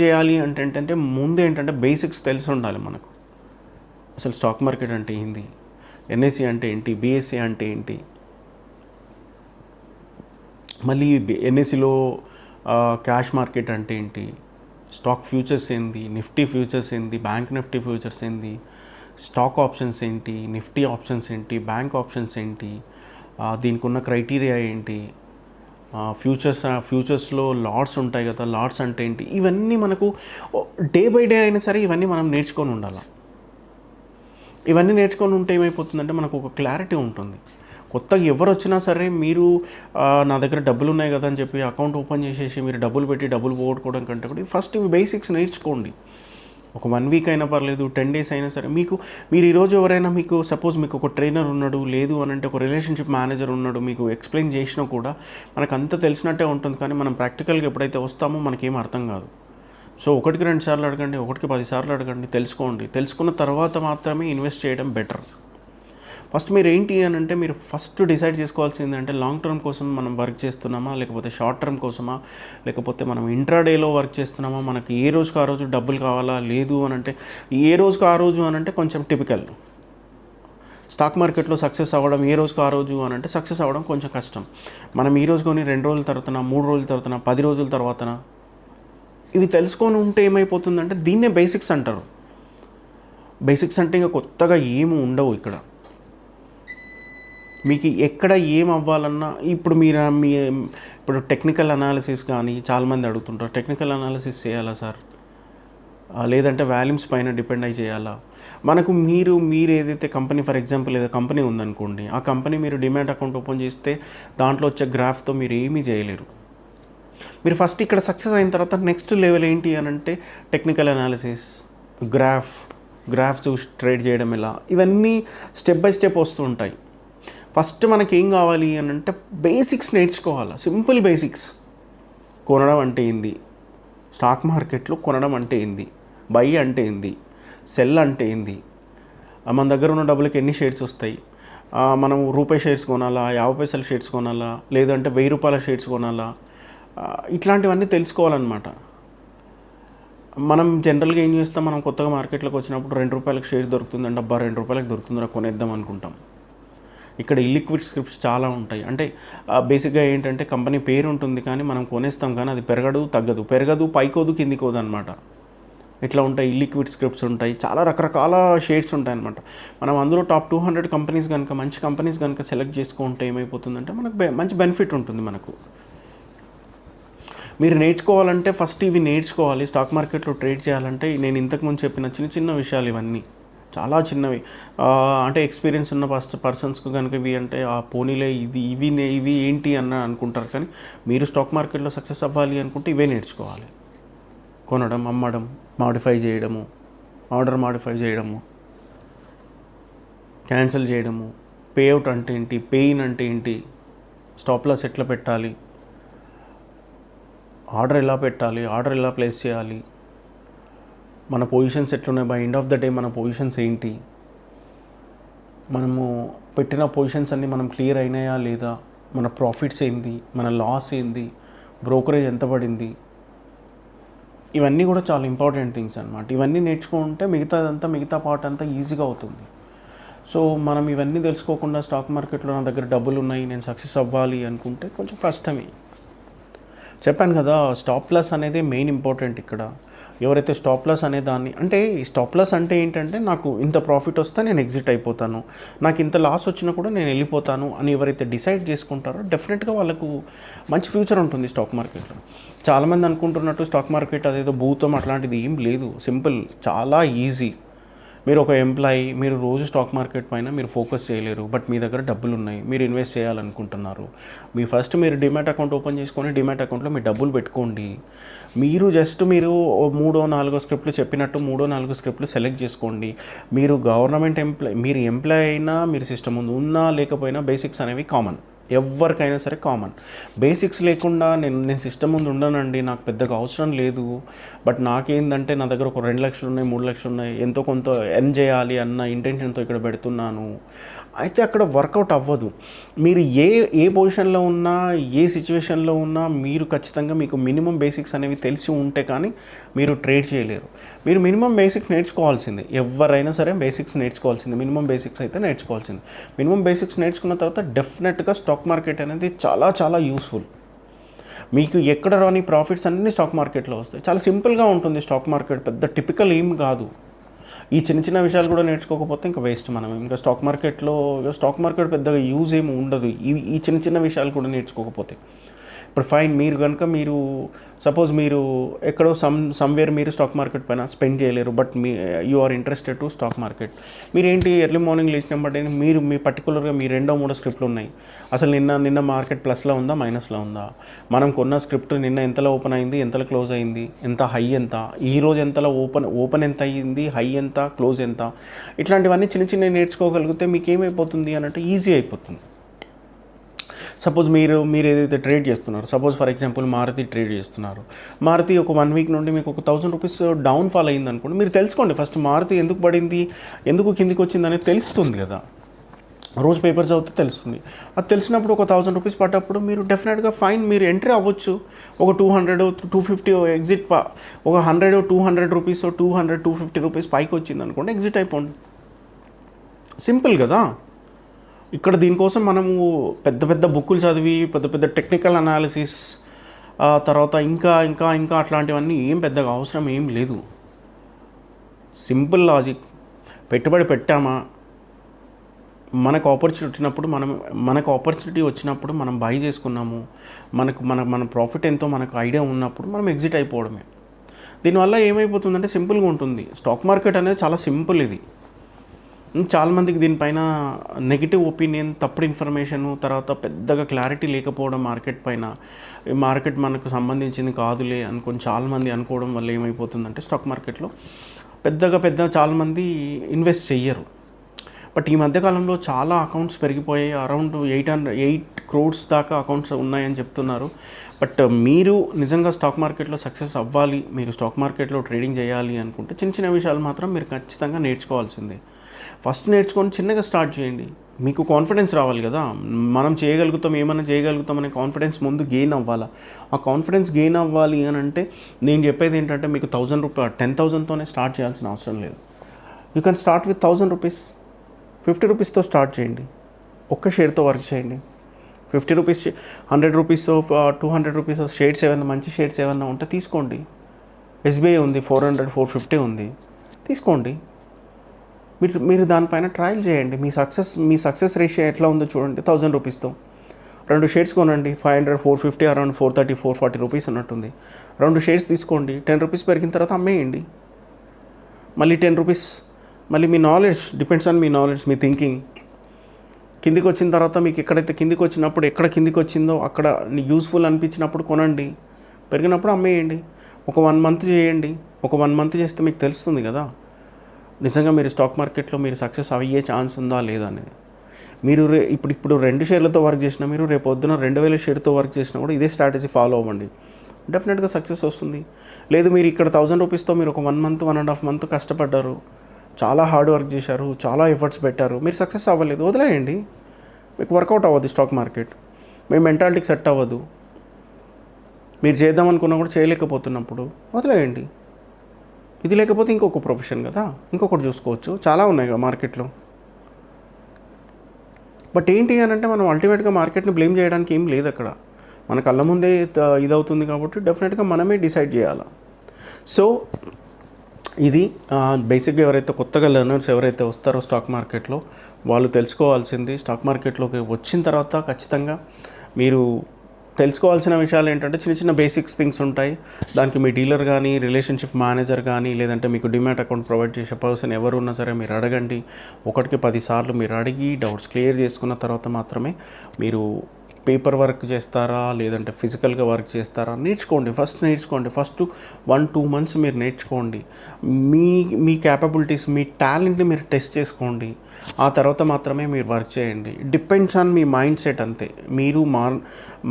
చేయాలి అంటే ఏంటంటే ముందు ఏంటంటే బేసిక్స్ తెలిసి ఉండాలి మనకు. అసలు స్టాక్ మార్కెట్ అంటే ఏంటి, ఎన్ఎస్సి అంటే ఏంటి, బిఎస్సి అంటే ఏంటి, మళ్ళీ ఎన్ఎస్సిలో క్యాష్ మార్కెట్ అంటే ఏంటి, స్టాక్ ఫ్యూచర్స్ ఏంటి, నిఫ్టీ ఫ్యూచర్స్ ఏంటి, బ్యాంక్ నిఫ్టీ ఫ్యూచర్స్ ఏంటి, స్టాక్ ఆప్షన్స్ ఏంటి, నిఫ్టీ ఆప్షన్స్ ఏంటి, బ్యాంక్ ఆప్షన్స్ ఏంటి, దీనికి ఉన్న క్రైటీరియా ఏంటి, ఫ్యూచర్స్లో లాట్స్ ఉంటాయి కదా, లాట్స్ అంటే ఏంటి, ఇవన్నీ మనకు డే బై డే అయినా సరే ఇవన్నీ మనం నేర్చుకొని ఉండాలి. ఇవన్నీ నేర్చుకొని ఉంటే ఏమైపోతుందంటే మనకు ఒక క్లారిటీ ఉంటుంది. కొత్తగా ఎవరు వచ్చినా సరే మీరు నా దగ్గర డబ్బులు ఉన్నాయి కదా అని చెప్పి అకౌంట్ ఓపెన్ చేసేసి మీరు డబ్బులు పెట్టి డబ్బులు పోగొట్టుకోవడం కంటే కూడా ఫస్ట్ ఇవి బేసిక్స్ నేర్చుకోండి. ఒక 1 వీక్ అయినా పర్లేదు, 10 డేస్ అయినా సరే. మీరు ఈరోజు ఎవరైనా సపోజ్ మీకు ఒక ట్రైనర్ ఉన్నాడు, లేదు అని అంటే ఒక రిలేషన్షిప్ మేనేజర్ ఉన్నాడు, మీకు ఎక్స్ప్లెయిన్ చేసినా కూడా మనకు అంత తెలిసినట్టే ఉంటుంది. కానీ మనం ప్రాక్టికల్గా ఎప్పుడైతే వస్తామో మనకేం అర్థం కాదు. సో 1కి 2 సార్లు అడగండి, 1కి 10 సార్లు అడగండి, తెలుసుకోండి. తెలుసుకున్న తర్వాత మాత్రమే ఇన్వెస్ట్ చేయడం బెటర్. ఫస్ట్ మీరు ఏంటి అని అంటే మీరు ఫస్ట్ డిసైడ్ చేసుకోవాల్సింది అంటే లాంగ్ టర్మ్ కోసం మనం వర్క్ చేస్తున్నామా, లేకపోతే షార్ట్ టర్మ్ కోసమా, లేకపోతే మనం ఇంట్రాడేలో వర్క్ చేస్తున్నామా, మనకి ఏ రోజుకి ఆ రోజు డబ్బులు కావాలా, లేదు అని అంటే ఏ రోజుకి ఆ రోజు అని అంటే కొంచెం టిపికల్. స్టాక్ మార్కెట్లో సక్సెస్ అవ్వడం ఏ రోజుకి ఆ రోజు అని అంటే సక్సెస్ అవ్వడం కొంచెం కష్టం. మనం ఈ రోజు కొని 2 రోజుల తర్వాతన, 3 రోజుల తర్వాతన, 10 రోజుల తర్వాతన ఇవి తెలుసుకొని ఉంటే ఏమైపోతుందంటే దీన్నే బేసిక్స్ అంటారు. బేసిక్స్ అంటే ఇంకా కొత్తగా ఏమి ఉండవు ఇక్కడ. మీకు ఎక్కడ ఏం అవ్వాలన్నా ఇప్పుడు టెక్నికల్ అనాలిసిస్ కానీ చాలామంది అడుగుతుంటారు, టెక్నికల్ అనాలిసిస్ చేయాలా సార్, లేదంటే వాల్యూమ్స్ పైన డిపెండ్ అయి చేయాలా? మనకు మీరు ఏదైతే కంపెనీ, ఫర్ ఎగ్జాంపుల్ ఏదో కంపెనీ ఉందనుకోండి, ఆ కంపెనీ మీరు డిమాట్ అకౌంట్ ఓపెన్ చేస్తే దాంట్లో వచ్చే గ్రాఫ్తో మీరు ఏమీ చేయలేరు. మీరు ఫస్ట్ ఇక్కడ సక్సెస్ అయిన తర్వాత నెక్స్ట్ లెవెల్ ఏంటి అని అంటే టెక్నికల్ అనాలిసిస్, గ్రాఫ్ చూసి ట్రేడ్ చేయడం ఎలా, ఇవన్నీ స్టెప్ బై స్టెప్ వస్తూ ఉంటాయి. ఫస్ట్ మనకి ఏం కావాలి అని అంటే బేసిక్స్ నేర్చుకోవాలి. Simple basics. కొనడం అంటే ఏంది, స్టాక్ మార్కెట్లో కొనడం అంటే ఏంది, బై అంటే ఏంది, సెల్ అంటే ఏంది, మన దగ్గర ఉన్న డబ్బులకి ఎన్ని షేర్స్ వస్తాయి, మనం రూపాయి షేర్స్ కొనాలా, 50 పైసల షేర్స్ కొనాలా, లేదంటే 1000 రూపాయల షేర్స్ కొనాలా, ఇట్లాంటివన్నీ తెలుసుకోవాలన్నమాట. మనం జనరల్గా ఏం చేస్తాం, మనం కొత్తగా మార్కెట్లోకి వచ్చినప్పుడు 2 రూపాయలకు షేర్ దొరుకుతుందంటే అబ్బా 2 రూపాయలకు దొరుకుతుందా కొనేద్దాం అనుకుంటాం. ఇక్కడ ఇల్లిక్విడ్ స్క్రిప్ట్స్ చాలా ఉంటాయి. అంటే బేసిక్గా ఏంటంటే కంపెనీ పేరు ఉంటుంది కానీ మనం కొనేస్తాం కానీ అది పెరగదు, పైకోదు, కిందికోదు అనమాట. ఇట్లా ఉంటాయి, ఇల్లిక్విడ్ స్క్రిప్ట్స్ ఉంటాయి, చాలా రకరకాల షేర్స్ ఉంటాయి అనమాట. మనం అందులో టాప్ 200 కంపెనీస్ కనుక, మంచి కంపెనీస్ కనుక సెలెక్ట్ చేసుకుంటే ఏమైపోతుందంటే మనకు మంచి బెనిఫిట్ ఉంటుంది మనకు. మీరు నేర్చుకోవాలంటే ఫస్ట్ ఇవి నేర్చుకోవాలి. స్టాక్ మార్కెట్లో ట్రేడ్ చేయాలంటే నేను ఇంతకుముందు చెప్పిన చిన్న విషయాలు ఇవన్నీ చాలా చిన్నవి. అంటే ఎక్స్పీరియన్స్ ఉన్న పర్సన్స్కి కనుక ఇవి అంటే పోనీలే ఇవి ఏంటి అని అనుకుంటారు. కానీ మీరు స్టాక్ మార్కెట్లో సక్సెస్ అవ్వాలి అనుకుంటే ఇవే నేర్చుకోవాలి. కొనడం, అమ్మడం, ఆర్డర్ మాడిఫై చేయడము, క్యాన్సిల్ చేయడము, పేఅవుట్ అంటే ఏంటి, పెయిన్ అంటే ఏంటి, స్టాప్ లాస్ ఎట్లా పెట్టాలి, ఆర్డర్ ఎలా పెట్టాలి, ఆర్డర్ ఎలా ప్లేస్ చేయాలి, మన పొజిషన్స్ ఎట్లున్నాయి, by end of the day మన పొజిషన్స్ ఏంటి, మనము పెట్టిన పొజిషన్స్ అన్నీ మనం క్లియర్ అయినాయా లేదా, మన ప్రాఫిట్స్ ఏంది, మన లాస్ ఏంది, బ్రోకరేజ్ ఎంత పడింది, ఇవన్నీ కూడా చాలా ఇంపార్టెంట్ థింగ్స్ అనమాట. ఇవన్నీ నేర్చుకుంటే మిగతా పార్ట్ అంతా ఈజీగా అవుతుంది. సో మనం ఇవన్నీ తెలుసుకోకుండా స్టాక్ మార్కెట్లో నా దగ్గర డబ్బులు ఉన్నాయి, నేను సక్సెస్ అవ్వాలి అనుకుంటే కొంచెం కష్టమే. చెప్పాను కదా, స్టాప్ లాస్ అనేది మెయిన్ ఇంపార్టెంట్ ఇక్కడ. ఎవరైతే స్టాప్ లాస్ అనే దాన్ని, అంటే ఈ స్టాప్ లాస్ అంటే ఏంటంటే నాకు ఇంత ప్రాఫిట్ వస్తే నేను ఎగ్జిట్ అయిపోతాను, నాకు ఇంత లాస్ వచ్చినా కూడా నేను వెళ్ళిపోతాను అని ఎవరైతే డిసైడ్ చేసుకుంటారో డెఫినెట్గా వాళ్ళకు మంచి ఫ్యూచర్ ఉంటుంది స్టాక్ మార్కెట్లో. చాలామంది అనుకుంటున్నట్టు స్టాక్ మార్కెట్ అదేదో భూతం అట్లాంటిది ఏం లేదు, సింపుల్, చాలా ఈజీ. మీరు ఒక ఎంప్లాయీ, మీరు రోజు స్టాక్ మార్కెట్ పైన మీరు ఫోకస్ చేయలేరు, బట్ మీ దగ్గర డబ్బులు ఉన్నాయి, మీరు ఇన్వెస్ట్ చేయాలనుకుంటున్నారు. మీరు డిమాట్ అకౌంట్ ఓపెన్ చేసుకొని డిమాట్ అకౌంట్లో మీ డబ్బులు పెట్టుకోండి. మీరు మీరు 3-4 స్క్రిప్ట్లు చెప్పినట్టు 3-4 స్క్రిప్ట్లు సెలెక్ట్ చేసుకోండి. మీరు గవర్నమెంట్ ఎంప్లాయ్, మీరు ఎంప్లాయ్ అయినా, మీరు సిస్టమ్ ముందు ఉన్నా లేకపోయినా బేసిక్స్ అనేవి కామన్, ఎవరికైనా సరే కామన్. బేసిక్స్ లేకుండా నేను సిస్టమ్ ముందు ఉండనండి, నాకు పెద్దగా అవసరం లేదు, బట్ నాకేందంటే నా దగ్గర ఒక 2 లక్షలు ఉన్నాయి, 3 లక్షలు ఉన్నాయి, ఎంతో కొంత ఎర్న్ చేయాలి అన్న ఇంటెన్షన్తో ఇక్కడ పెడుతున్నాను, అయితే అక్కడ వర్కౌట్ అవ్వదు. మీరు ఏ పొజిషన్లో ఉన్నా, ఏ సిచ్యువేషన్లో ఉన్నా, మీరు ఖచ్చితంగా మీకు మినిమం బేసిక్స్ అనేవి తెలిసి ఉంటే కానీ మీరు ట్రేడ్ చేయలేరు. మీరు మినిమం బేసిక్స్ నేర్చుకోవాల్సిందే, ఎవరైనా సరే బేసిక్స్ నేర్చుకోవాల్సిందే, మినిమం బేసిక్స్ అయితే నేర్చుకోవాల్సిందే. మినిమం బేసిక్స్ నేర్చుకున్న తర్వాత డెఫినెట్గా స్టాక్ మార్కెట్ అనేది చాలా చాలా యూస్ఫుల్. మీకు ఎక్కడ రాని ప్రాఫిట్స్ అన్నీ స్టాక్ మార్కెట్లో వస్తాయి. చాలా సింపుల్గా ఉంటుంది స్టాక్ మార్కెట్, పెద్ద టిపికల్ ఏం కాదు. ఈ చిన్న విషయాలు కూడా నేర్చుకోకపోతే ఇంకా వేస్ట్. మనం ఇంకా స్టాక్ మార్కెట్ పెద్దగా యూజ్ ఏమి ఉండదు ఈ చిన్న విషయాలు కూడా నేర్చుకోకపోతే. ఇప్పుడు ఫైన్, మీరు సపోజ్ మీరు ఎక్కడో సమ్వేర్ మీరు స్టాక్ మార్కెట్ పైన స్పెండ్ చేయలేరు, but you are interested to stock market. మీరేంటి ఎర్లీ మార్నింగ్ లేచినప్పుడు మీ పర్టికులర్గా మీ 2-3 స్క్రిప్ట్లు ఉన్నాయి. అసలు నిన్న మార్కెట్ ప్లస్లో ఉందా, మైనస్లో ఉందా, మనం కొన్న స్క్రిప్ట్ నిన్న ఎంతలో ఓపెన్ అయింది, ఎంతలో క్లోజ్ అయింది, ఎంత హై ఎంత, ఈరోజు ఎంతలో ఓపెన్ ఎంత అయ్యింది, హై ఎంత, క్లోజ్ ఎంత, ఇట్లాంటివన్నీ చిన్న నేర్చుకోగలిగితే మీకు ఏమైపోతుంది అన్నట్టు ఈజీ అయిపోతుంది. సపోజ్ మీరు ఏదైతే ట్రేడ్ చేస్తున్నారు, suppose for example Maruti trade చేస్తున్నారు, మారుతి ఒక 1 వీక్ నుండి మీకు ఒక 1000 రూపీస్ డౌన్ ఫాల్ అయింది అనుకోండి, మీరు తెలుసుకోండి ఫస్ట్ మారుతి ఎందుకు పడింది, ఎందుకు కిందికి వచ్చింది అనేది తెలుస్తుంది కదా, రోజు పేపర్స్ చదివితే తెలుస్తుంది. అది తెలిసినప్పుడు ఒక 1000 రూపీస్ పడ్డప్పుడు మీరు డెఫినెట్గా ఫైన్, మీరు ఎంట్రీ అవ్వచ్చు. ఒక 200-250 ఎగ్జిట్, ఒక 100-200 రూపీస్, 200-250 రూపీస్ పైకి వచ్చింది అనుకోండి, ఎగ్జిట్ అయిపోండి. సింపుల్ కదా. ఇక్కడ దీనికోసం మనము పెద్ద బుక్కులు చదివి పెద్ద టెక్నికల్ అనాలిసిస్, తర్వాత ఇంకా అట్లాంటివన్నీ ఏం పెద్దగా అవసరం ఏం లేదు. సింపుల్ లాజిక్, పెట్టుబడి పెట్టామా, మనకు ఆపర్చునిటీ వచ్చినప్పుడు మనం బై చేసుకున్నాము, మన ప్రాఫిట్ ఎంతో మనకు ఐడియా ఉన్నప్పుడు మనం ఎగ్జిట్ అయిపోవడమే. దీనివల్ల ఏమైపోతుందంటే సింపుల్గా ఉంటుంది. స్టాక్ మార్కెట్ అనేది చాలా సింపుల్. ఇది చాలామందికి దీనిపైన నెగిటివ్ ఒపీనియన్, తప్పుడు ఇన్ఫర్మేషను, తర్వాత పెద్దగా క్లారిటీ లేకపోవడం మార్కెట్ పైన, మార్కెట్ మనకు సంబంధించింది కాదులే అనుకొని చాలామంది అనుకోవడం వల్ల ఏమైపోతుందంటే స్టాక్ మార్కెట్లో పెద్దగా చాలామంది ఇన్వెస్ట్ చెయ్యరు. బట్ ఈ మధ్యకాలంలో చాలా అకౌంట్స్ పెరిగిపోయాయి, అరౌండ్ 8 crores దాకా అకౌంట్స్ ఉన్నాయని చెప్తున్నారు. బట్ మీరు నిజంగా స్టాక్ మార్కెట్లో సక్సెస్ అవ్వాలి, మీరు స్టాక్ మార్కెట్లో ట్రేడింగ్ చేయాలి అనుకుంటే చిన్న విషయాలు మాత్రం మీరు ఖచ్చితంగా నేర్చుకోవాల్సిందే. ఫస్ట్ నేర్చుకొని చిన్నగా స్టార్ట్ చేయండి. మీకు కాన్ఫిడెన్స్ రావాలి కదా, మనం చేయగలుగుతాం, ఏమైనా చేయగలుగుతాం అనే కాన్ఫిడెన్స్ ముందు గెయిన్ అవ్వాలి. ఆ కాన్ఫిడెన్స్ గెయిన్ అవ్వాలి అని అంటే నేను చెప్పేది ఏంటంటే మీకు 10,000-10,000తోనే స్టార్ట్ చేయాల్సిన అవసరం లేదు. You can start with 1000 rupees, 50 రూపీస్తో స్టార్ట్ చేయండి, ఒక్క షేర్తో వర్క్ చేయండి. 50 రూపీస్, 100 రూపీస్, 200 రూపీస్ షేర్స్ ఏమైనా మంచి షేర్స్ ఏమైనా ఉంటే తీసుకోండి. SBI ఉంది, 400-450 ఉంది, తీసుకోండి. మీరు దానిపైన ట్రయల్ చేయండి. మీ సక్సెస్ రేషియో ఎట్లా ఉందో చూడండి. 1000 రూపీస్తో 2 షేర్స్ కొనండి, 500-450, అరౌండ్ 430-440 రూపీస్ ఉన్నట్టుంది. 2 షేర్స్ తీసుకోండి, 10 రూపీస్ పెరిగిన తర్వాత అమ్మేయండి. మళ్ళీ 10 రూపీస్, మళ్ళీ మీ నాలెడ్జ్ డిపెండ్స్ ఆన్ మీ నాలెడ్జ్, మీ థింకింగ్. కిందికి వచ్చిన తర్వాత మీకు ఎక్కడైతే కిందికి వచ్చినప్పుడు, ఎక్కడ కిందికి వచ్చిందో అక్కడ యూస్ఫుల్ అనిపించినప్పుడు కొనండి, పెరిగినప్పుడు అమ్మేయండి. ఒక 1 మంత్ చేయండి. ఒక 1 మంత్ చేస్తే మీకు తెలుస్తుంది కదా. నిజంగా మీరు స్టాక్ మార్కెట్లో మీరు సక్సెస్ అయ్యే ఛాన్స్ ఉందా లేదా అనేది. మీరు ఇప్పుడు 2 షేర్లతో వర్క్ చేసినా, మీరు రేపు పొద్దున 2000 షేర్తో వర్క్ చేసినా కూడా ఇదే స్ట్రాటజీ ఫాలో అవ్వండి, డెఫినెట్గా సక్సెస్ వస్తుంది. లేదు మీరు ఇక్కడ 1000 రూపీస్తో మీరు ఒక 1 మంత్ 1.5 మంత్ కష్టపడ్డారు, చాలా హార్డ్ వర్క్ చేశారు, చాలా ఎఫర్ట్స్ పెట్టారు, మీరు సక్సెస్ అవ్వలేదు, వదిలేయండి. మీకు వర్కౌట్ అవ్వదు స్టాక్ మార్కెట్, మీ మెంటాలిటీకి సెట్ అవ్వదు, మీరు చేద్దాం అనుకున్నా కూడా చేయలేకపోతున్నప్పుడు వదిలేయండి. ఇది లేకపోతే ఇంకొక ప్రొఫెషన్ కదా, ఇంకొకటి చూసుకోవచ్చు, చాలా ఉన్నాయి కదా మార్కెట్లో. బట్ ఏంటి అని అంటే మనం అల్టిమేట్గా మార్కెట్ని బ్లేమ్ చేయడానికి ఏం లేదు అక్కడ, మన కళ్ళ ముందే ఇదవుతుంది కాబట్టి డెఫినెట్గా మనమే డిసైడ్ చేయాలి. సో ఇది బేసిక్గా ఎవరైతే కొత్తగా లెర్నర్స్ ఎవరైతే వస్తారో స్టాక్ మార్కెట్లో వాళ్ళు తెలుసుకోవాల్సింది, స్టాక్ మార్కెట్లోకి వచ్చిన తర్వాత ఖచ్చితంగా మీరు తెలుసుకోవాల్సిన విషయాలు ఏంటంటే చిన్న చిన్న బేసిక్స్ థింగ్స్ ఉంటాయి. దానికి మీ డీలర్ కానీ, రిలేషన్షిప్ మేనేజర్ కానీ, లేదంటే మీకు డిమాట్ అకౌంట్ ప్రొవైడ్ చేసే పర్సన్ ఎవరు ఉన్నా సరే మీరు అడగండి. 1కి 10 సార్లు మీరు అడిగి డౌట్స్ క్లియర్ చేసుకున్న తర్వాత మాత్రమే మీరు పేపర్ వర్క్ చేస్తారా లేదంటే ఫిజికల్గా వర్క్ చేస్తారా నేర్చుకోండి. ఫస్ట్ 1-2 మంత్స్ మీరు నేర్చుకోండి. మీ క్యాపబిలిటీస్, మీ టాలెంట్ని మీరు టెస్ట్ చేసుకోండి. ఆ తర్వాత మాత్రమే మీరు వర్క్ చేయండి. Depends on me mind set అంతే. మీరు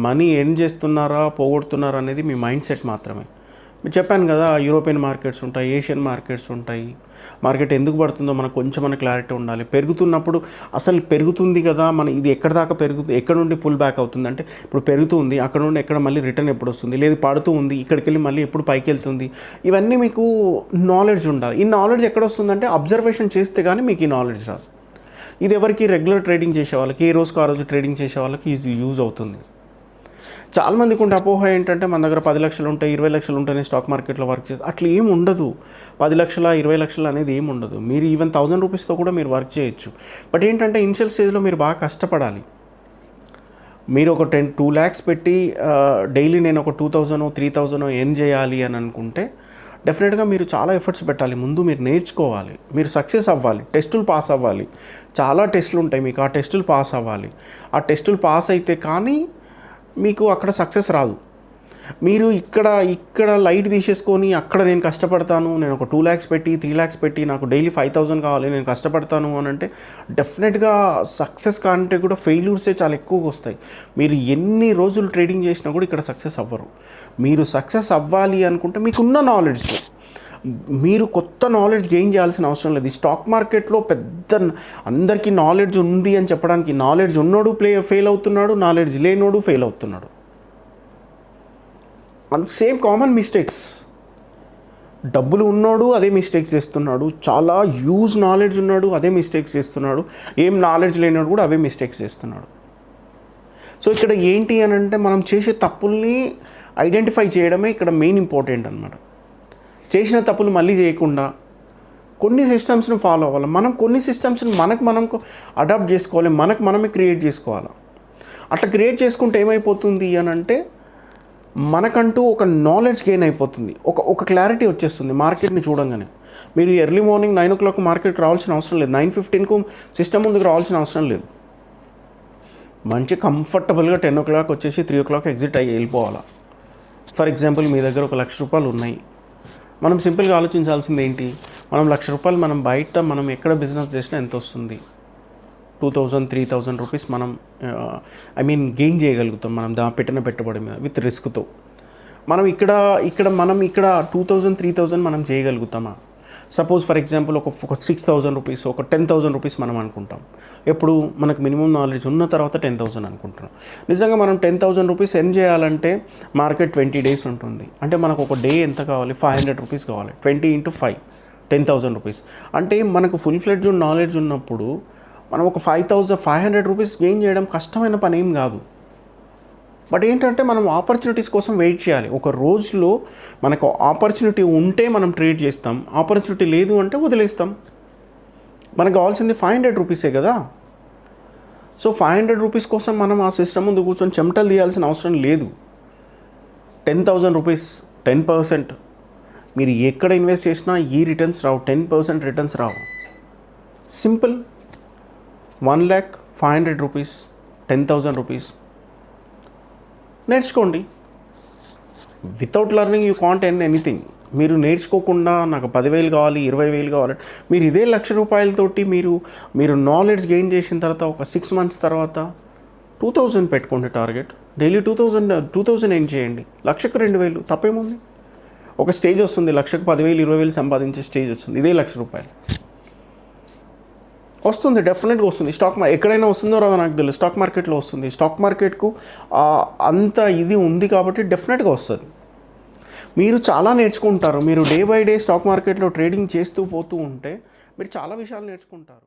మనీ ఎర్న్ చేస్తున్నారా పోగొడుతున్నారా అనేది మీ మైండ్ సెట్ మాత్రమే. మీరు చెప్పాను కదా, యూరోపియన్ మార్కెట్స్ ఉంటాయి, ఏషియన్ మార్కెట్స్ ఉంటాయి. మార్కెట్ ఎందుకు పడుతుందో మనకు కొంచెం క్లారిటీ ఉండాలి. పెరుగుతున్నప్పుడు అసలు పెరుగుతుంది కదా, ఇది ఎక్కడ దాకా పెరుగుతుంది, ఎక్కడ నుండి పుల్ బ్యాక్ అవుతుంది అంటే ఇప్పుడు పెరుగుతుంది, అక్కడ నుండి ఎక్కడ మళ్ళీ రిటర్న్ ఎప్పుడు వస్తుంది, లేదు పడుతూ ఉంది ఇక్కడికి వెళ్ళి మళ్ళీ ఎప్పుడు పైకి వెళ్తుంది, ఇవన్నీ మీకు నాలెడ్జ్ ఉండాలి. ఈ నాలెడ్జ్ ఎక్కడ వస్తుందంటే అబ్జర్వేషన్ చేస్తే కానీ మీకు ఈ నాలెడ్జ్ రాదు. ఇది ఎవరికి రెగ్యులర్ ట్రేడింగ్ చేసే వాళ్ళకి, ఏ రోజుకు ఆ రోజు ట్రేడింగ్ చేసే వాళ్ళకి ఇది యూజ్ అవుతుంది. చాలామందికి ఉండే అపోహ ఏంటంటే మన దగ్గర 10 లక్షలు ఉంటాయి, 20 లక్షలు ఉంటేనే స్టాక్ మార్కెట్లో వర్క్ చేసి, అట్లా ఏమి ఉండదు. 10 లక్షల 20 లక్షలు అనేది ఏమి ఉండదు. మీరు ఈవెన్ 1000 రూపీస్తో కూడా మీరు వర్క్ చేయొచ్చు. బట్ ఏంటంటే ఇనిషియల్ స్టేజ్లో మీరు బాగా కష్టపడాలి. మీరు ఒక 2 lakhs పెట్టి డైలీ నేను ఒక 2000 3000 ఎర్న్ చేయాలి అని అనుకుంటే డెఫినెట్గా మీరు చాలా ఎఫర్ట్స్ పెట్టాలి. ముందు మీరు నేర్చుకోవాలి, మీరు సక్సెస్ అవ్వాలి, టెస్టులు పాస్ అవ్వాలి. చాలా టెస్టులు ఉంటాయి మీకు, ఆ టెస్టులు పాస్ అవ్వాలి. ఆ టెస్టులు పాస్ అయితే కానీ మీకు అక్కడ సక్సెస్ రాదు. మీరు ఇక్కడ లైట్ తీసేసుకొని అక్కడ నేను కష్టపడతాను, నేను ఒక 2 lakhs పెట్టి 3 lakhs పెట్టి నాకు డైలీ 5000 కావాలి, నేను కష్టపడతాను అని అంటే డెఫినెట్గా సక్సెస్ కంటే కూడా ఫెయిల్యూర్సే చాలా ఎక్కువగా వస్తాయి. మీరు ఎన్ని రోజులు ట్రేడింగ్ చేసినా కూడా ఇక్కడ సక్సెస్ అవ్వరు. మీరు సక్సెస్ అవ్వాలి అనుకుంటే మీకున్న నాలెడ్జ్, మీరు కొత్త నాలెడ్జ్ గెయిన్ చేయాల్సిన అవసరం లేదు. ఈ స్టాక్ మార్కెట్లో పెద్ద అందరికీ నాలెడ్జ్ ఉంది అని చెప్పడానికి, నాలెడ్జ్ ఉన్నోడు ఫెయిల్ అవుతున్నాడు, నాలెడ్జ్ లేనోడు ఫెయిల్ అవుతున్నాడు. And same common mistakes. డబ్బులు ఉన్నోడు అదే మిస్టేక్స్ చేస్తున్నాడు, చాలా యూజ్ నాలెడ్జ్ ఉన్నాడు అదే మిస్టేక్స్ చేస్తున్నాడు, ఏం నాలెడ్జ్ లేనోడు కూడా అవే మిస్టేక్స్ చేస్తున్నాడు. సో ఇక్కడ ఏంటి అని అంటే మనం చేసే తప్పుల్ని ఐడెంటిఫై చేయడమే ఇక్కడ మెయిన్ ఇంపార్టెంట్ అనమాట. చేసిన తప్పులు మళ్ళీ చేయకుండా కొన్ని సిస్టమ్స్ని ఫాలో అవ్వాలి. మనం కొన్ని సిస్టమ్స్ని మనం అడాప్ట్ చేసుకోవాలి, మనమే క్రియేట్ చేసుకోవాలి. అట్లా క్రియేట్ చేసుకుంటే ఏమైపోతుంది అని అంటే మనకంటూ ఒక నాలెడ్జ్ గెయిన్ అయిపోతుంది, ఒక క్లారిటీ వచ్చేస్తుంది మార్కెట్ని చూడంగానే. మీరు ఎర్లీ మార్నింగ్ 9 o'clock మార్కెట్కి రావాల్సిన అవసరం లేదు, 9:15కు సిస్టమ్ ముందుకు రావాల్సిన అవసరం లేదు. మంచి కంఫర్టబుల్గా 10 o'clock వచ్చేసి 3 o'clock ఎగ్జిట్ అయ్యి వెళ్ళిపోవాలి. ఫర్ ఎగ్జాంపుల్ మీ దగ్గర ఒక 1,00,000 రూపాయలు ఉన్నాయి. మనం సింపుల్గా ఆలోచించాల్సింది ఏంటి, మనం 1,00,000 రూపాయలు మనం బయట మనం ఎక్కడ బిజినెస్ చేసినా ఎంత వస్తుంది, 2,000-3,000 రూపీస్ మనం గెయిన్ చేయగలుగుతాం మనం పెట్టిన పెట్టుబడి మీద విత్ రిస్క్తో. మనం ఇక్కడ 2,000-3,000 మనం చేయగలుగుతామా? సపోజ్ ఫర్ ఎగ్జాంపుల్ ఒక 6,000 రూపీస్, ఒక 10,000 రూపీస్ మనం అనుకుంటాం. ఎప్పుడు మనకు మినిమం నాలెడ్జ్ ఉన్న తర్వాత 10,000 అనుకుంటున్నాం. నిజంగా మనం 10,000 రూపీస్ ఎర్న్ చేయాలంటే మార్కెట్ 20 days ఉంటుంది. అంటే మనకు ఒక డే ఎంత కావాలి, 500 రూపీస్ కావాలి. 20 × 5 10,000 రూపీస్. అంటే మనకు ఫుల్ ఫ్లెడ్జ్డ్ నాలెడ్జ్ ఉన్నప్పుడు మనం ఒక 500 రూపీస్ గెయిన్ చేయడం కష్టమైన పని ఏం కాదు. బట్ ఏంటంటే మనం ఆపర్చునిటీస్ కోసం వెయిట్ చేయాలి. ఒక రోజులో మనకు ఆపర్చునిటీ ఉంటే మనం ట్రేడ్ చేస్తాం, ఆపర్చునిటీ లేదు అంటే వదిలేస్తాం. మనకు కావాల్సింది 500 రూపీసే కదా. సో 500 రూపీస్ కోసం మనం ఆ సిస్టమ్ ముందు కూర్చొని చెమటలు తీయాల్సిన అవసరం లేదు. 10,000 రూపీస్ 10%, మీరు ఎక్కడ ఇన్వెస్ట్ చేసినా ఈ రిటర్న్స్ రావు, 10% రిటర్న్స్ రావు. సింపుల్. 1,05,000 రూపీస్ 10,000 రూపీస్ నేర్చుకోండి. Without learning you can't earn anything. మీరు నేర్చుకోకుండా నాకు 10,000 కావాలి, 20,000 కావాలి, మీరు ఇదే ₹1,00,000 మీరు నాలెడ్జ్ గెయిన్ చేసిన తర్వాత ఒక 6 months తర్వాత 2,000 పెట్టుకోండి టార్గెట్. డైలీ 2,000 ఎర్న్ చేయండి. 1,00,000కు 2,000 తప్పేముంది? ఒక స్టేజ్ వస్తుంది, 1,00,000కు 10,000, 20,000 సంపాదించే స్టేజ్ వస్తుంది. ఇదే ₹1,00,000 వస్తుంది, డెఫినెట్గా వస్తుంది. ఎక్కడైనా వస్తుందో రాదో నాకు తెలియదు, స్టాక్ మార్కెట్లో వస్తుంది. స్టాక్ మార్కెట్కు అంత ఇది ఉంది కాబట్టి డెఫినెట్గా వస్తుంది. మీరు చాలా నేర్చుకుంటారు. మీరు డే బై డే స్టాక్ మార్కెట్లో ట్రేడింగ్ చేస్తూ పోతూ ఉంటే మీరు చాలా విషయాలు నేర్చుకుంటారు.